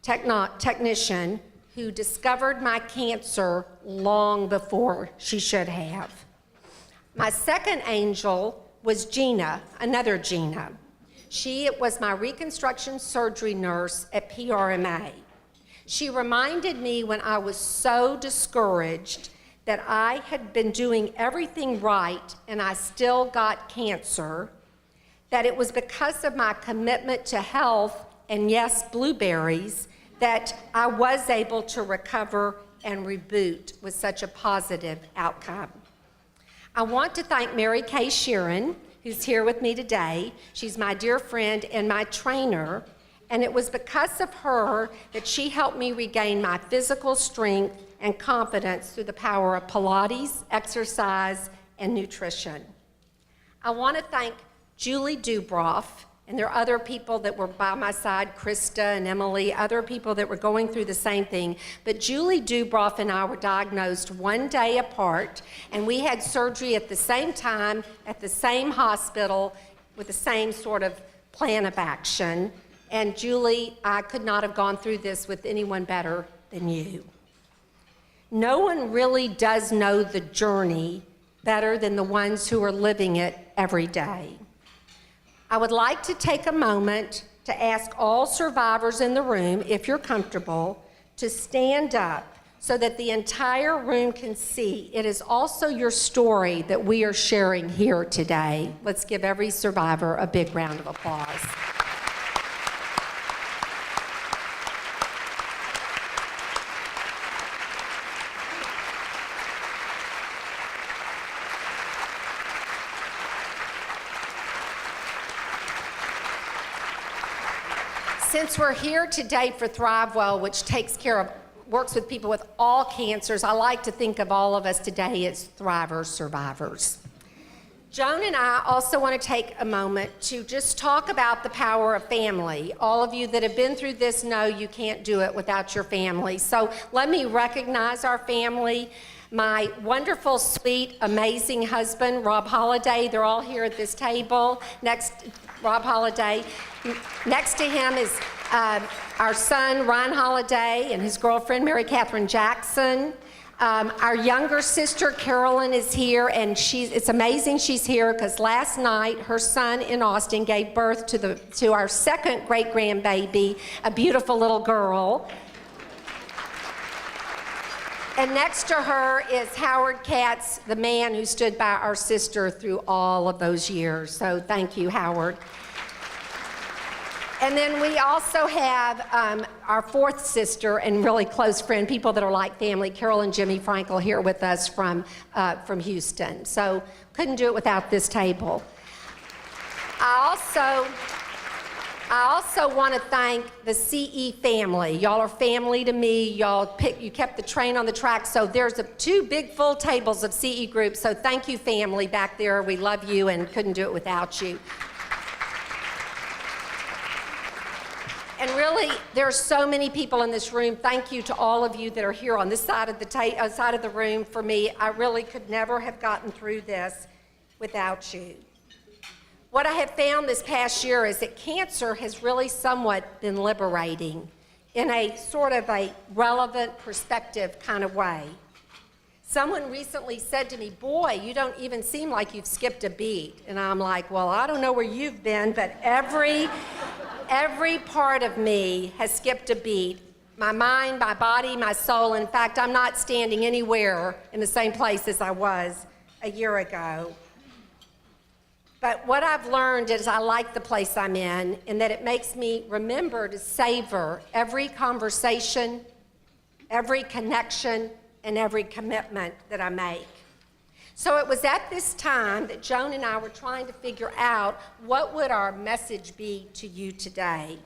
technician who discovered my cancer long before she should have. My second angel was Gina, another Gina. She was my reconstruction surgery nurse at PRMA. She reminded me when I was so discouraged that I had been doing everything right and I still got cancer, that it was because of my commitment to health and yes, blueberries, that I was able to recover and reboot with such a positive outcome. I want to thank Mary Kay Sheeran, who's here with me today. She's my dear friend and my trainer, and it was because of her that she helped me regain my physical strength and confidence through the power of Pilates, exercise, and nutrition. I want to thank Julie Dubroff, and there are other people that were by my side, Krista and Emily, other people that were going through the same thing. But Julie Dubroff and I were diagnosed one day apart, and we had surgery at the same time, at the same hospital, with the same sort of plan of action. And Julie, I could not have gone through this with anyone better than you. No one really does know the journey better than the ones who are living it every day. I would like to take a moment to ask all survivors in the room, if you're comfortable, to stand up so that the entire room can see. It is also your story that we are sharing here today. Let's give every survivor a big round of applause. Since we're here today for ThriveWell, which works with people with all cancers, I like to think of all of us today as thrivers, survivors. Joan and I also want to take a moment to just talk about the power of family. All of you that have been through this know you can't do it without your family. So let me recognize our family. My wonderful, sweet, amazing husband, Rob Holliday. They're all here at this table. Rob Holliday. Next to him is our son, Ryan Holliday, and his girlfriend, Mary Catherine Jackson. Our younger sister, Carolyn, is here, and it's amazing she's here because last night her son in Austin gave birth to our second great-grandbaby, a beautiful little girl. And next to her is Howard Katz, the man who stood by our sister through all of those years. So thank you, Howard. And then we also have our fourth sister and really close friend, people that are like family, Carol and Jimmy Frankel, here with us from Houston. So couldn't do it without this table. I also want to thank the CE family. Y'all are family to me. You kept the train on the track. So there's two big full tables of CE groups. So thank you, family back there. We love you and couldn't do it without you. And really, there are so many people in this room. Thank you to all of you that are here on this side of the room. For me, I really could never have gotten through this without you. What I have found this past year is that cancer has really somewhat been liberating in a sort of a relevant perspective kind of way. Someone recently said to me, "Boy, you don't even seem like you've skipped a beat." And I'm like, well, I don't know where you've been, but every part of me has skipped a beat. My mind, my body, my soul. In fact, I'm not standing anywhere in the same place as I was a year ago. But what I've learned is I like the place I'm in, and that it makes me remember to savor every conversation, every connection, and every commitment that I make. So it was at this time that Joan and I were trying to figure out what would our message be to you today.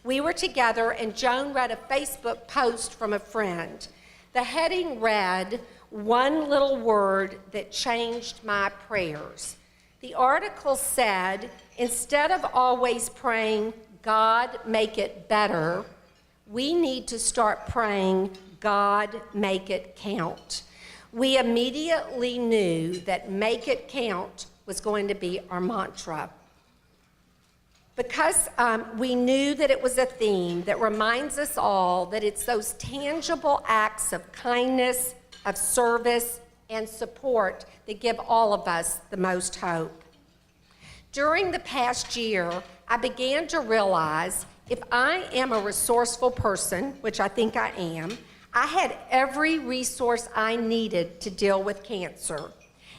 We were together and Joan read a Facebook post from a friend. The heading read, "One little word that changed my prayers." The article said, instead of always praying, "God, make it better," we need to start praying, "God, make it count." We immediately knew that "make it count" was going to be our mantra. Because we knew that it was a theme that reminds us all that it's those tangible acts of kindness, of service, and support that give all of us the most hope. During the past year, I began to realize if I am a resourceful person, which I think I am, I had every resource I needed to deal with cancer.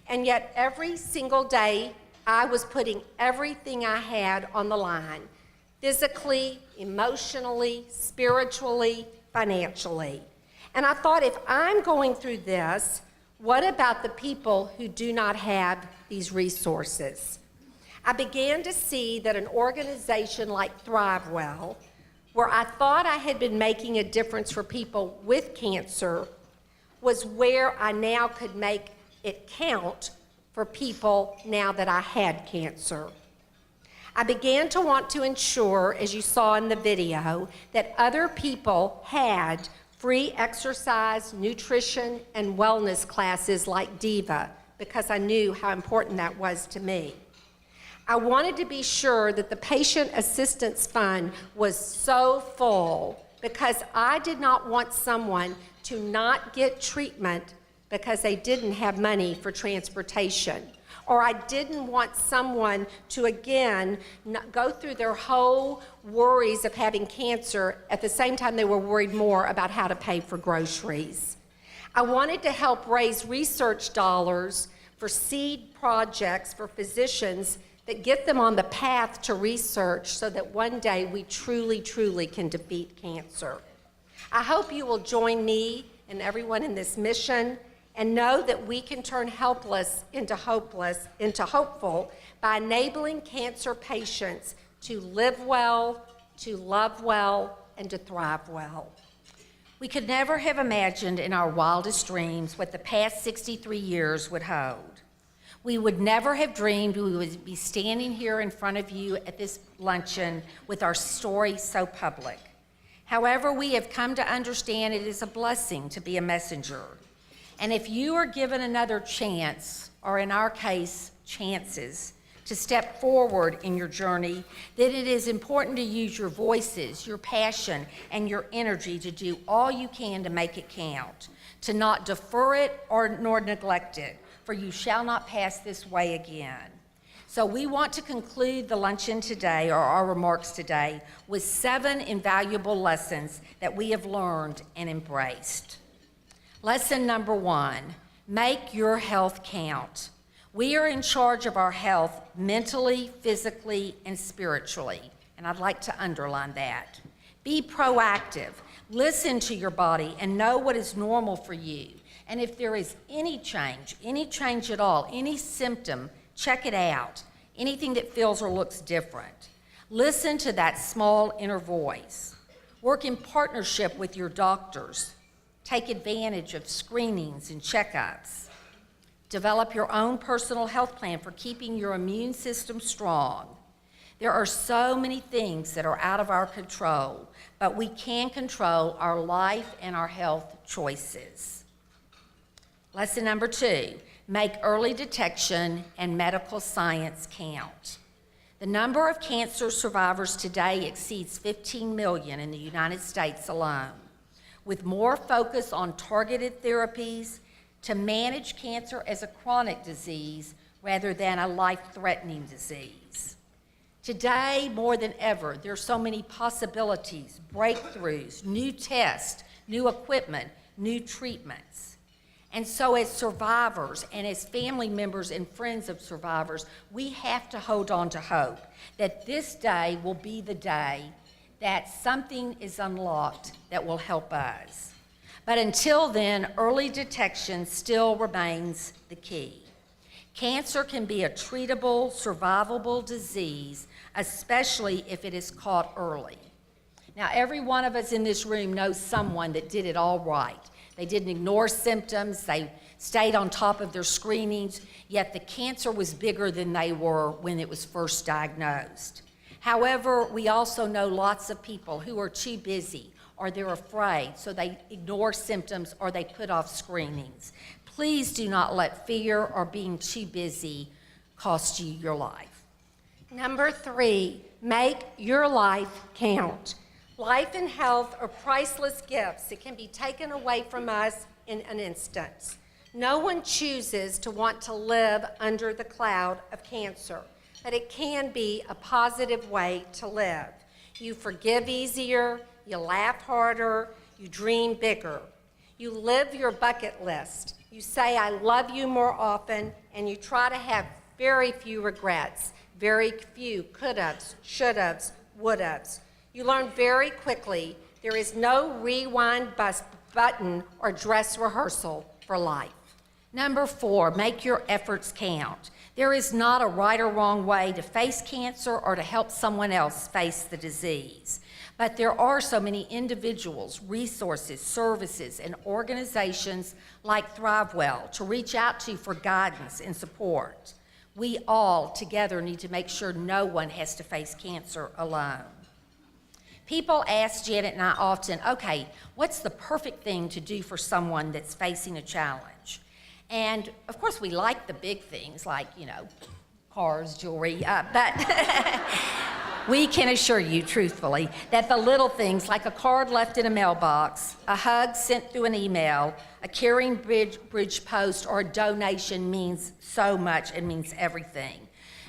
And yet every single day, I was putting everything I had on the line, physically, emotionally, spiritually, financially. And I thought, if I'm going through this, what about the people who do not have these resources? I began to see that an organization like ThriveWell, where I thought I had been making a difference for people with cancer, was where I now could make it count for people now that I had cancer. I began to want to ensure, as you saw in the video, that other people had free exercise, nutrition, and wellness classes like DIVA, because I knew how important that was to me. I wanted to be sure that the Patient Assistance Fund was so full because I did not want someone to not get treatment because they didn't have money for transportation. Or I didn't want someone to, again, go through their whole worries of having cancer at the same time they were worried more about how to pay for groceries. I wanted to help raise research dollars for seed projects for physicians that get them on the path to research so that one day we truly, truly can defeat cancer. I hope you will join me and everyone in this mission and know that we can turn helpless into hopeful by enabling cancer patients to live well, to love well, and to thrive well. We could never have imagined in our wildest dreams what the past 63 years would hold. We would never have dreamed we would be standing here in front of you at this luncheon with our story so public. However, we have come to understand it is a blessing to be a messenger. And if you are given another chance, or in our case, chances, to step forward in your journey, then it is important to use your voices, your passion, and your energy to do all you can to make it count, to not defer it nor neglect it, for you shall not pass this way again. So we want to conclude the luncheon today, or our remarks today, with 7 invaluable lessons that we have learned and embraced. Lesson number 1, make your health count. We are in charge of our health mentally, physically, and spiritually, and I'd like to underline that. Be proactive. Listen to your body and know what is normal for you. And if there is any change at all, any symptom, check it out. Anything that feels or looks different. Listen to that small inner voice. Work in partnership with your doctors. Take advantage of screenings and checkups. Develop your own personal health plan for keeping your immune system strong. There are so many things that are out of our control, but we can control our life and our health choices. Lesson number 2, make early detection and medical science count. The number of cancer survivors today exceeds 15 million in the United States alone, with more focus on targeted therapies to manage cancer as a chronic disease rather than a life-threatening disease. Today, more than ever, there are so many possibilities, breakthroughs, new tests, new equipment, new treatments. And so as survivors and as family members and friends of survivors, we have to hold on to hope that this day will be the day that something is unlocked that will help us. But until then, early detection still remains the key. Cancer can be a treatable, survivable disease, especially if it is caught early. Now, every one of us in this room knows someone that did it all right. They didn't ignore symptoms, they stayed on top of their screenings, yet the cancer was bigger than they were when it was first diagnosed. However, we also know lots of people who are too busy or they're afraid, so they ignore symptoms or they put off screenings. Please do not let fear or being too busy cost you your life. Number 3, make your life count. Life and health are priceless gifts that can be taken away from us in an instant. No one chooses to want to live under the cloud of cancer, but it can be a positive way to live. You forgive easier, you laugh harder, you dream bigger. You live your bucket list. You say, I love you more often, and you try to have very few regrets, very few could-haves, should-haves, would-haves. You learn very quickly there is no rewind button or dress rehearsal for life. Number 4, make your efforts count. There is not a right or wrong way to face cancer or to help someone else face the disease. But there are so many individuals, resources, services, and organizations like ThriveWell to reach out to for guidance and support. We all together need to make sure no one has to face cancer alone. People ask Janet and I often, okay, what's the perfect thing to do for someone that's facing a challenge? And of course we like the big things like, cars, jewelry, but we can assure you truthfully that the little things like a card left in a mailbox, a hug sent through an email, a caring bridge post, or a donation means so much and means everything.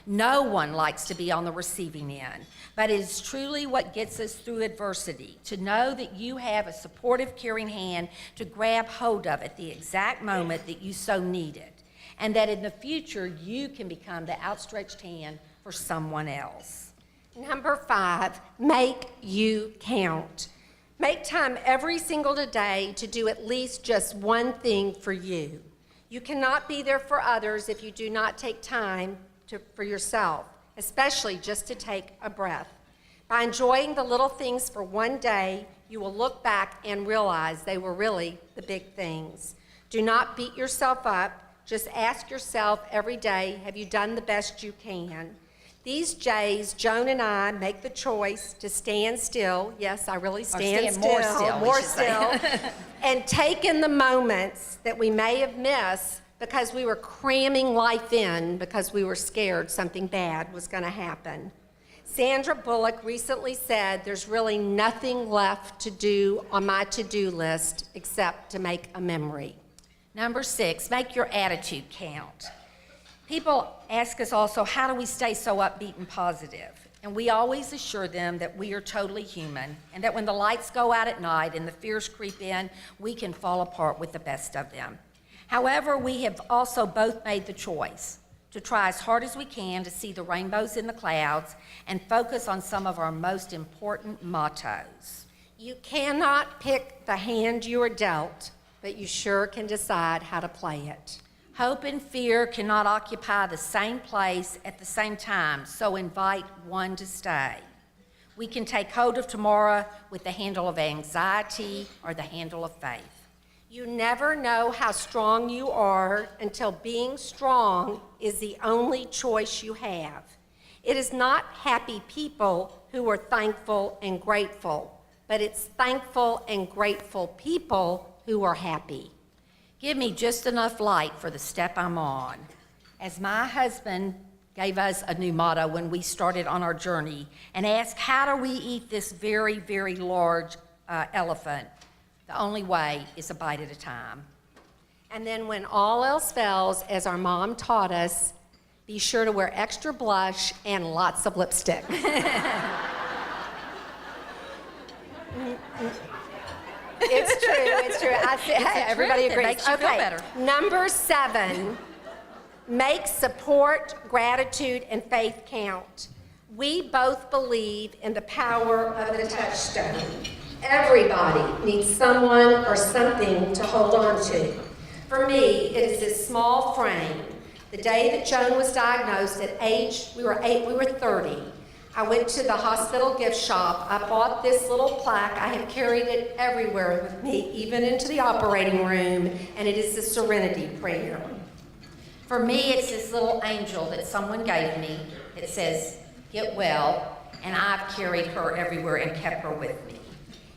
No one likes to be on the receiving end, but it is truly what gets us through adversity, to know that you have a supportive, caring hand to grab hold of at the exact moment that you so need it, and that in the future you can become the outstretched hand for someone else. Number 5, make you count. Make time every single day to do at least just one thing for you. You cannot be there for others if you do not take time for yourself, especially just to take a breath. By enjoying the little things for one day, you will look back and realize they were really the big things. Do not beat yourself up. Just ask yourself every day, have you done the best you can? These days, Joan and I make the choice to stand still. Yes, I really stand still. More still. And take in the moments that we may have missed because we were cramming life in because we were scared something bad was going to happen. Sandra Bullock recently said, there's really nothing left to do on my to-do list except to make a memory. Number 6, make your attitude count. People ask us also, how do we stay so upbeat and positive? And we always assure them that we are totally human and that when the lights go out at night and the fears creep in, we can fall apart with the best of them. However, we have also both made the choice to try as hard as we can to see the rainbows in the clouds and focus on some of our most important mottos. You cannot pick the hand you are dealt, but you sure can decide how to play it. Hope and fear cannot occupy the same place at the same time, so invite one to stay. We can take hold of tomorrow with the handle of anxiety or the handle of faith. You never know how strong you are until being strong is the only choice you have. It is not happy people who are thankful and grateful, but it's thankful and grateful people who are happy. Give me just enough light for the step I'm on. As my husband gave us a new motto when we started on our journey and asked, how do we eat this very, very large elephant? The only way is a bite at a time. And then when all else fails, as our mom taught us, be sure to wear extra blush and lots of lipstick. It's true. Everybody agrees. It makes you feel better. Number 7, make support, gratitude, and faith count. We both believe in the power of the touchstone. Everybody needs someone or something to hold on to. For me, it is this small frame. The day that Joan was diagnosed at we were 30. I went to the hospital gift shop. I bought this little plaque. I have carried it everywhere with me, even into the operating room, and it is the Serenity Prayer. For me, it's this little angel that someone gave me. It says, get well, and I've carried her everywhere and kept her with me.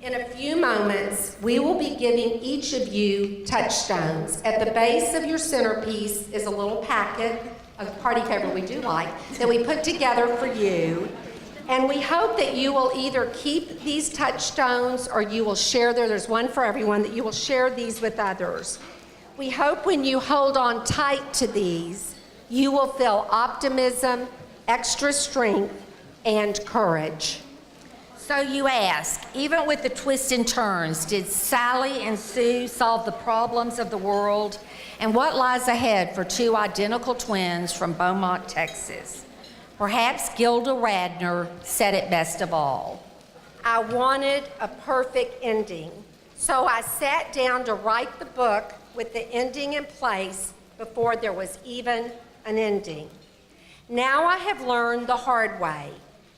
In a few moments, we will be giving each of you touchstones. At the base of your centerpiece is a little packet of party paper we do like that we put together for you. And we hope that you will either keep these touchstones or you will share there's one for everyone, that you will share these with others. We hope when you hold on tight to these, you will feel optimism, extra strength, and courage. So you ask, even with the twists and turns, did Sally and Sue solve the problems of the world? And what lies ahead for 2 identical twins from Beaumont, Texas? Perhaps Gilda Radner said it best of all. I wanted a perfect ending, so I sat down to write the book with the ending in place before there was even an ending. Now I have learned the hard way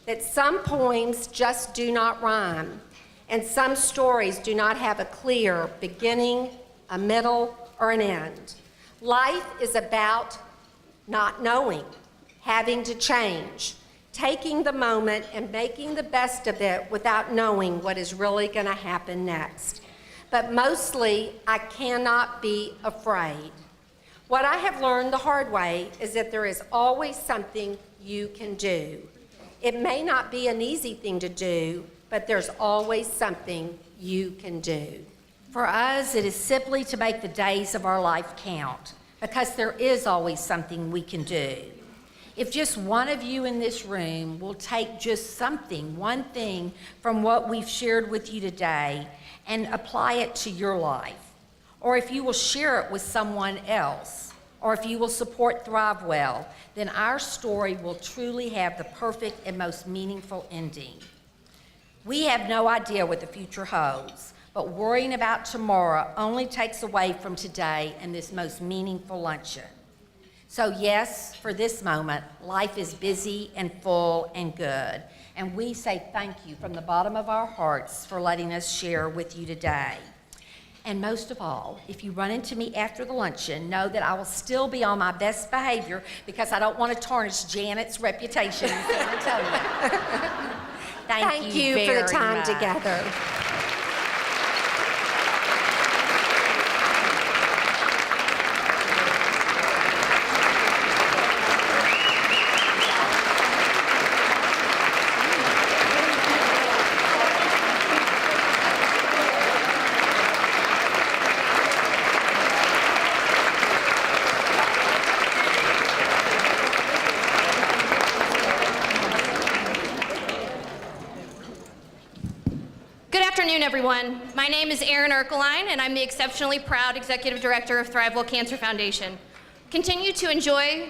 that some poems just do not rhyme, and some stories do not have a clear beginning, a middle, or an end. Life is about not knowing. having to change, taking the moment and making the best of it without knowing what is really going to happen next. But mostly, I cannot be afraid. What I have learned the hard way is that there is always something you can do. It may not be an easy thing to do, but there's always something you can do. For us, it is simply to make the days of our life count, because there is always something we can do. If just one of you in this room will take just something, one thing from what we've shared with you today and apply it to your life, or if you will share it with someone else, or if you will support ThriveWell, then our story will truly have the perfect and most meaningful ending. We have no idea what the future holds, but worrying about tomorrow only takes away from today and this most meaningful luncheon. So yes, for this moment, life is busy and full and good, and we say thank you from the bottom of our hearts for letting us share with you today. And most of all, if you run into me after the luncheon, know that I will still be on my best behavior because I don't want to tarnish Janet's reputation in San Antonio. Thank you for the time much. together. Everyone. My name is Erin Erkeline, and I'm the exceptionally proud Executive Director of ThriveWell Cancer Foundation. Continue to enjoy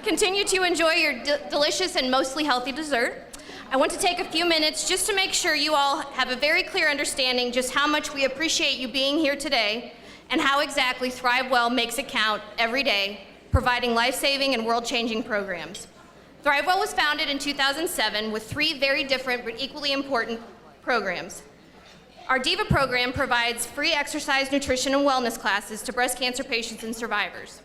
Continue to enjoy your delicious and mostly healthy dessert. I want to take a few minutes just to make sure you all have a very clear understanding just how much we appreciate you being here today and how exactly ThriveWell makes it count every day, providing life-saving and world-changing programs. ThriveWell was founded in 2007 with 3 very different but equally important programs. Our DIVA program provides free exercise, nutrition, and wellness classes to breast cancer patients and survivors.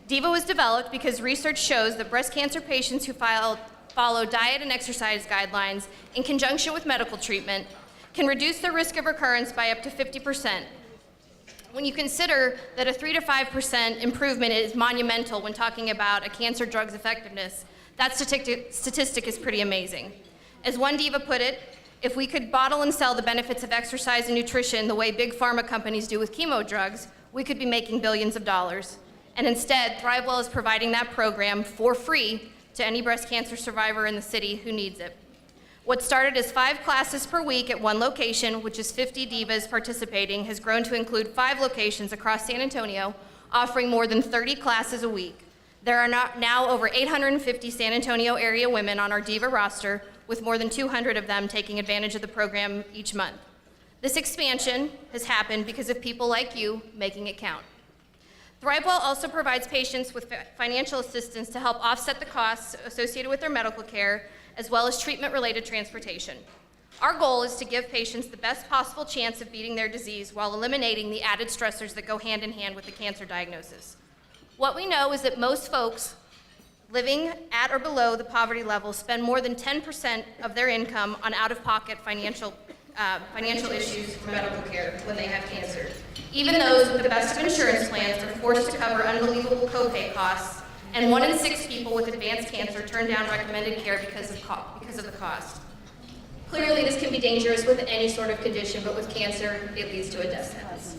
DIVA was developed because research shows that breast cancer patients who follow diet and exercise guidelines in conjunction with medical treatment can reduce their risk of recurrence by up to 50%. When you consider that a 3 to 5% improvement is monumental when talking about a cancer drug's effectiveness, that statistic is pretty amazing. As one diva put it, if we could bottle and sell the benefits of exercise and nutrition the way big pharma companies do with chemo drugs, we could be making billions of dollars. And instead, ThriveWell is providing that program for free to any breast cancer survivor in the city who needs it. What started as 5 classes per week at one location, which is 50 divas participating, has grown to include 5 locations across San Antonio, offering more than 30 classes a week. There are now over 850 San Antonio area women on our diva roster, with more than 200 of them taking advantage of the program each month. This expansion has happened because of people like you making it count. ThriveWell also provides patients with financial assistance to help offset the costs associated with their medical care, as well as treatment-related transportation. Our goal is to give patients the best possible chance of beating their disease while eliminating the added stressors that go hand in hand with the cancer diagnosis. What we know is that most folks living at or below the poverty level spend more than 10% of their income on out-of-pocket financial issues for medical care when they have cancer. Even those with the best of insurance plans are forced to cover unbelievable copay costs, and 1 in 6 people with advanced cancer turn down recommended care because of the cost. Clearly, this can be dangerous with any sort of condition, but with cancer, it leads to a death sentence.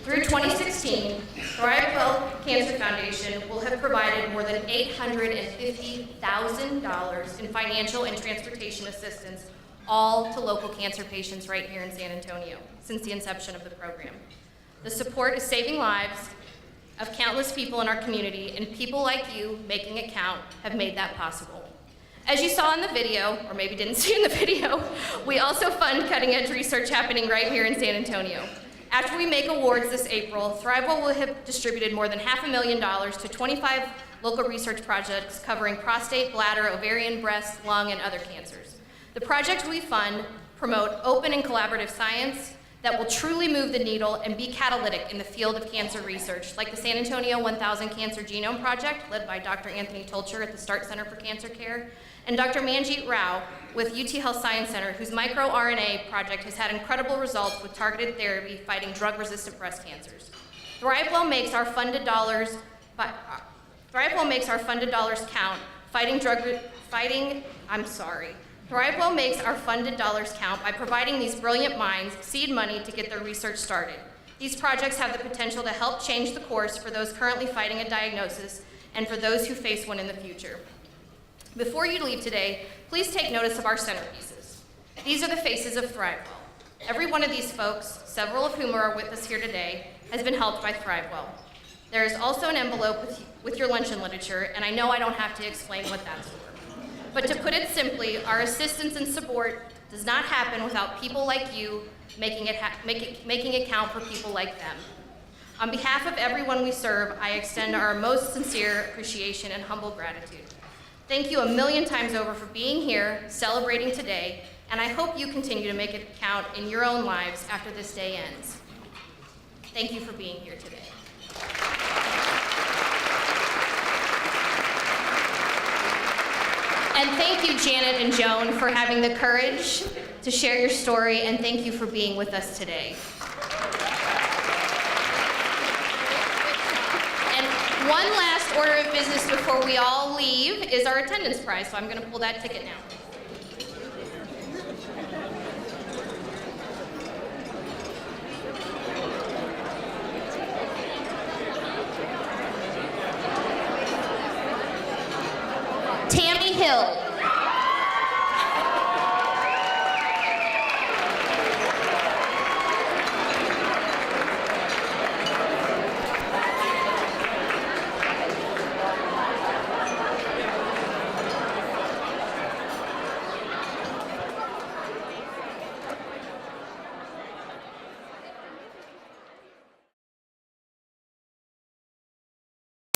Through 2016, ThriveWell Cancer Foundation will have provided more than $850,000 in financial and transportation assistance, all to local cancer patients right here in San Antonio since the inception of the program. The support is saving lives of countless people in our community, and people like you making it count have made that possible. As you saw in the video, or maybe didn't see in the video, we also fund cutting-edge research happening right here in San Antonio. After we make awards this April, ThriveWell will have distributed more than $500,000 to 25 local research projects covering prostate, bladder, ovarian, breast, lung, and other cancers. The projects we fund promote open and collaborative science, that will truly move the needle and be catalytic in the field of cancer research, like the San Antonio 1000 Cancer Genome Project, led by Dr. Anthony Tolcher at the Start Center for Cancer Care, and Dr. Manjeet Rao with UT Health Science Center, whose microRNA project has had incredible results with targeted therapy fighting drug-resistant breast cancers. ThriveWell makes our funded dollars count ThriveWell makes our funded dollars count by providing these brilliant minds seed money to get their research started. These projects have the potential to help change the course for those currently fighting a diagnosis and for those who face one in the future. Before you leave today, please take notice of our centerpieces. These are the faces of ThriveWell. Every one of these folks, several of whom are with us here today, has been helped by ThriveWell. There is also an envelope with your luncheon literature, and I know I don't have to explain what that's for. But to put it simply, our assistance and support does not happen without people like you making it count for people like them. On behalf of everyone we serve, I extend our most sincere appreciation and humble gratitude. Thank you a million times over for being here, celebrating today, and I hope you continue to make it count in your own lives after this day ends. Thank you for being here today. And thank you, Janet and Joan, for having the courage to share your story, and thank you for being with us today. And one last order of business before we all leave is our attendance prize, so I'm going to pull that ticket now.